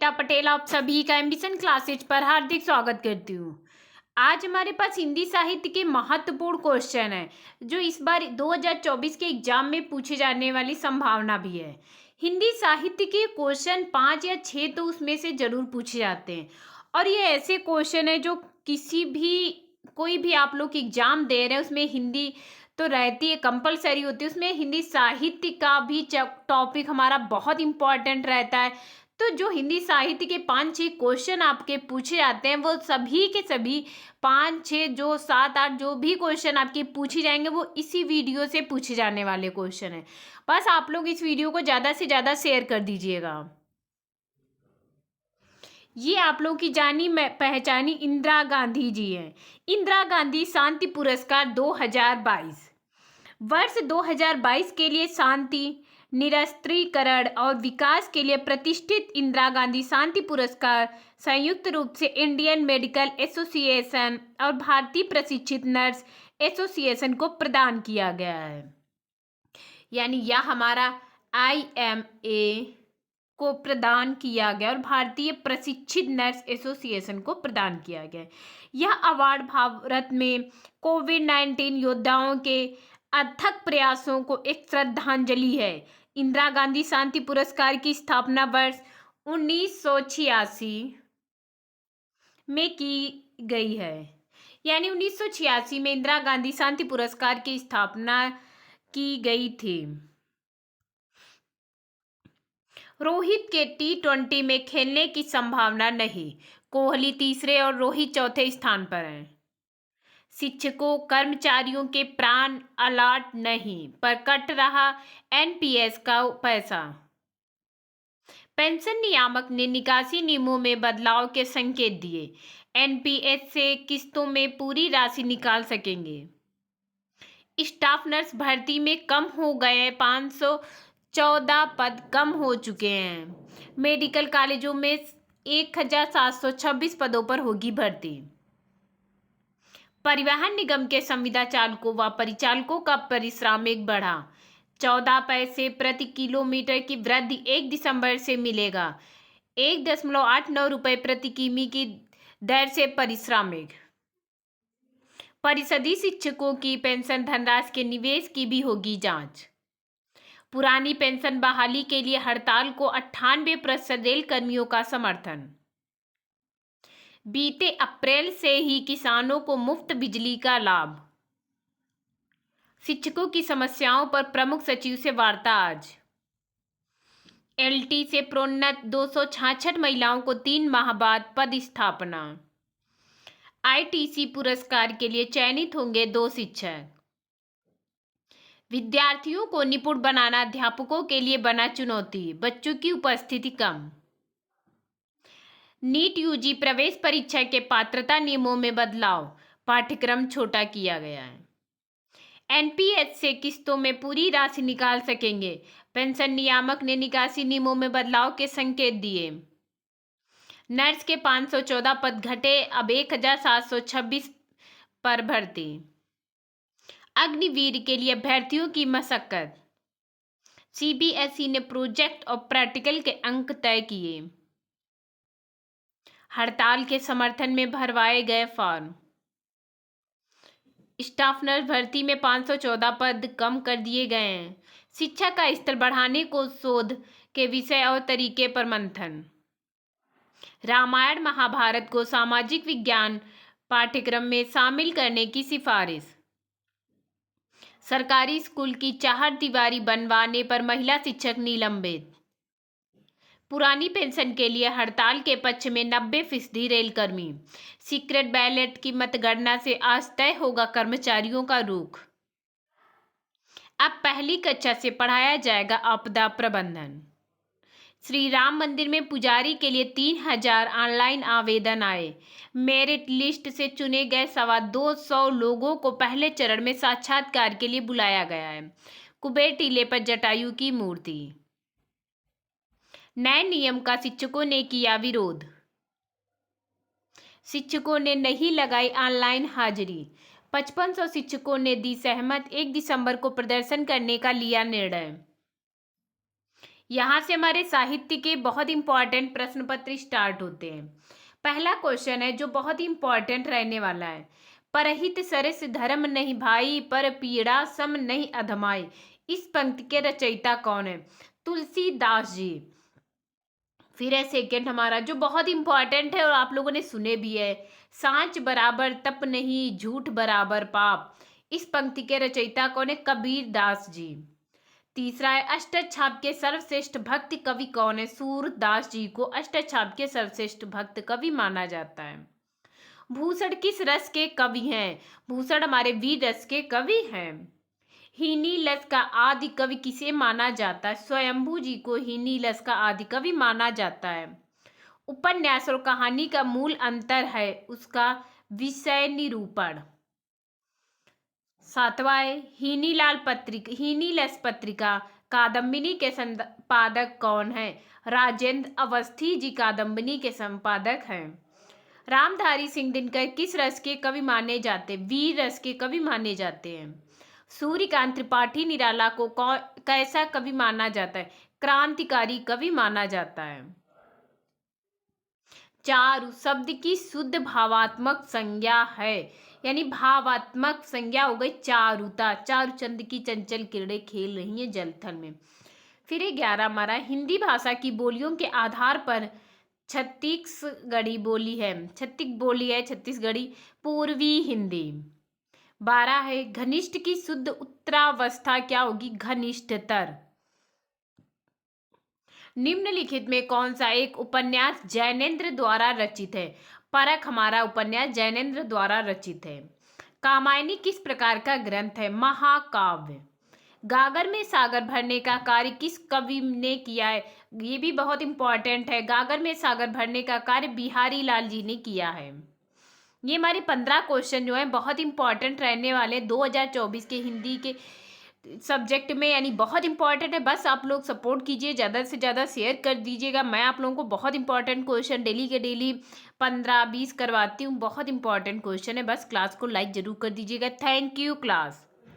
एकता पटेल आप सभी का एम्बिशन क्लासेज पर हार्दिक स्वागत करती हूँ। आज हमारे पास हिंदी साहित्य के महत्वपूर्ण क्वेश्चन है जो इस बार 2024 के एग्जाम में पूछे जाने वाली संभावना भी है। हिंदी साहित्य के क्वेश्चन 5 या 6 तो उसमें से जरूर पूछे जाते हैं और ये ऐसे क्वेश्चन है जो कोई भी आप लोग एग्जाम दे रहे हैं उसमें हिंदी तो रहती है, कंपलसरी होती है। उसमें हिंदी साहित्य का भी टॉपिक हमारा बहुत इंपॉर्टेंट रहता है। तो जो हिंदी साहित्य के 5-6 क्वेश्चन आपके पूछे जाते हैं वो सभी के सभी 5-6 जो 7-8 जो भी क्वेश्चन आपके पूछे जाएंगे वो इसी वीडियो से पूछे जाने वाले क्वेश्चन है। बस आप लोग इस वीडियो को ज़्यादा से ज़्यादा शेयर कर दीजिएगा। ये आप लोग की जानी पहचानी इंदिरा गांधी जी हैं। इंदिरा गांधी शांति पुरस्कार 2022 वर्ष 2022 के लिए शांति, निरस्त्रीकरण और विकास के लिए प्रतिष्ठित इंदिरा गांधी शांति पुरस्कार संयुक्त रूप से इंडियन मेडिकल एसोसिएशन और भारतीय प्रशिक्षित नर्स एसोसिएशन को प्रदान किया गया है। यानी यह हमारा IMA को प्रदान किया गया और भारतीय प्रशिक्षित नर्स एसोसिएशन को प्रदान किया गया। यह अवार्ड भारत में कोविड-19 योद्धाओं के अथक प्रयासों को एक श्रद्धांजलि है। इंदिरा गांधी शांति पुरस्कार की स्थापना वर्ष 1986 में की गई है। यानी 1986 में इंदिरा गांधी शांति पुरस्कार की स्थापना की गई थी। रोहित के T20 में खेलने की संभावना नहीं। कोहली तीसरे और रोहित चौथे स्थान पर हैं। शिक्षकों कर्मचारियों के प्राण अलर्ट नहीं पर कट रहा NPS का पैसा। पेंशन नियामक ने निकासी नियमों में बदलाव के संकेत दिए। NPS से किस्तों में पूरी राशि निकाल सकेंगे। स्टाफ नर्स भर्ती में कम हो गए, 514 पद कम हो चुके हैं। मेडिकल कॉलेजों में 1726 पदों पर होगी भर्ती। परिवहन निगम के संविदा चालकों व परिचालकों का पारिश्रमिक बढ़ा। 14 पैसे प्रति किलोमीटर की वृद्धि 1 दिसंबर से मिलेगा। 1.89 रुपये प्रति किमी की दर से पारिश्रमिक। परिषदीय शिक्षकों की पेंशन धनराशि के निवेश की भी होगी जांच। पुरानी पेंशन बहाली के लिए हड़ताल को 98% रेल कर्मियों का समर्थन। बीते अप्रैल से ही किसानों को मुफ्त बिजली का लाभ। शिक्षकों की समस्याओं पर प्रमुख सचिव से वार्ता आज। LT से प्रोन्नत 266 महिलाओं को 3 माह बाद पद स्थापना। ITC पुरस्कार के लिए चयनित होंगे 2 शिक्षक। विद्यार्थियों को निपुण बनाना अध्यापकों के लिए बना चुनौती, बच्चों की उपस्थिति कम। नीट UG प्रवेश परीक्षा के पात्रता नियमों में बदलाव, पाठ्यक्रम छोटा किया गया है। NPS से किस्तों में पूरी राशि निकाल सकेंगे। पेंशन नियामक ने निकासी नियमों में बदलाव के संकेत दिए। नर्स के 514 पद घटे, अब 1726 पर भर्ती। अग्निवीर के लिए अभ्यर्थियों की मशक्कत। CBSE ने प्रोजेक्ट और प्रैक्टिकल के अंक तय किए। हड़ताल के समर्थन में भरवाए गए फॉर्म। स्टाफ नर्स भर्ती में 514 पद कम कर दिए गए हैं। शिक्षा का स्तर बढ़ाने को शोध के विषय और तरीके पर मंथन। रामायण महाभारत को सामाजिक विज्ञान पाठ्यक्रम में शामिल करने की सिफारिश। सरकारी स्कूल की 4 दीवारी बनवाने पर महिला शिक्षक निलंबित। पुरानी पेंशन के लिए हड़ताल के पक्ष में 90% रेलकर्मी। सीक्रेट बैलेट की मतगणना से आज तय होगा कर्मचारियों का रुख। अब पहली कक्षा से पढ़ाया जाएगा आपदा प्रबंधन। श्री राम मंदिर में पुजारी के लिए 3000 ऑनलाइन आवेदन आए। मेरिट लिस्ट से चुने गए 225 लोगों को पहले चरण में साक्षात्कार के लिए बुलाया गया है। कुबेर टीले पर जटायु की मूर्ति। नए नियम का शिक्षकों ने किया विरोध। शिक्षकों ने नहीं लगाई ऑनलाइन हाजिरी। 5500 शिक्षकों ने दी सहमत। 1 दिसंबर को प्रदर्शन करने का लिया निर्णय। यहाँ से हमारे साहित्य के बहुत इंपॉर्टेंट प्रश्न पत्र स्टार्ट होते हैं। पहला क्वेश्चन है जो बहुत ही इंपॉर्टेंट रहने वाला है। परहित सरस धर्म नहीं भाई, पर पीड़ा सम नहीं अधमाई। इस पंक्ति के रचयिता कौन है? तुलसीदास जी। फिर है सेकंड हमारा जो बहुत इंपॉर्टेंट है और आप लोगों ने सुने भी है। सांच बराबर तप नहीं, झूठ बराबर पाप। इस पंक्ति के रचयिता कौन है? कबीर दास जी। तीसरा है अष्टछाप के सर्वश्रेष्ठ भक्त कवि कौन है? सूरदास जी को अष्टछाप के सर्वश्रेष्ठ भक्त कवि माना जाता है। भूषण किस रस के कवि हैं? भूषण हमारे वीर रस के कवि हैं। हीनीलस का आदि कवि किसे माना जाता है? स्वयंभू जी को हीनीलस का आदि कवि माना जाता है। उपन्यास और कहानी का मूल अंतर है उसका विषय निरूपण। सातवां है हीनीलस पत्रिका कादम्बिनी के संपादक कौन है? राजेंद्र अवस्थी जी कादम्बिनी के संपादक हैं। रामधारी सिंह दिनकर किस रस के कवि माने जाते? वीर रस के कवि माने जाते हैं। सूर्यकांत त्रिपाठी निराला को कैसा कवि माना जाता है? क्रांतिकारी कवि माना जाता है। चारु शब्द की शुद्ध भावात्मक संज्ञा है, यानी भावात्मक संज्ञा हो गई चारुता। चारुचंद की चंचल किरणें खेल रही हैं जलथल में। फिर 11 हमारा हिंदी भाषा की बोलियों के आधार पर छत्तीसगढ़ी बोली है। छत्तीसगढ़ी पूर्वी हिंदी। 12 है घनिष्ठ की शुद्ध उत्तरावस्था क्या होगी? घनिष्ठतर। निम्नलिखित में कौन सा एक उपन्यास जैनेन्द्र द्वारा रचित है? परख हमारा उपन्यास जैनेन्द्र द्वारा रचित है। कामायनी किस प्रकार का ग्रंथ है? महाकाव्य। गागर में सागर भरने का कार्य किस कवि ने किया है? ये भी बहुत इंपॉर्टेंट है। गागर में सागर भरने का कार्य बिहारी लाल जी ने किया है। ये हमारे 15 क्वेश्चन जो हैं बहुत इंपॉर्टेंट रहने वाले 2024 के हिंदी के सब्जेक्ट में, यानी बहुत इंपॉर्टेंट है। बस आप लोग सपोर्ट कीजिए, ज़्यादा से ज़्यादा शेयर कर दीजिएगा। मैं आप लोगों को बहुत इंपॉर्टेंट क्वेश्चन डेली के डेली 15-20 करवाती हूँ। बहुत इंपॉर्टेंट क्वेश्चन है, बस क्लास को लाइक ज़रूर कर दीजिएगा। Thank you class.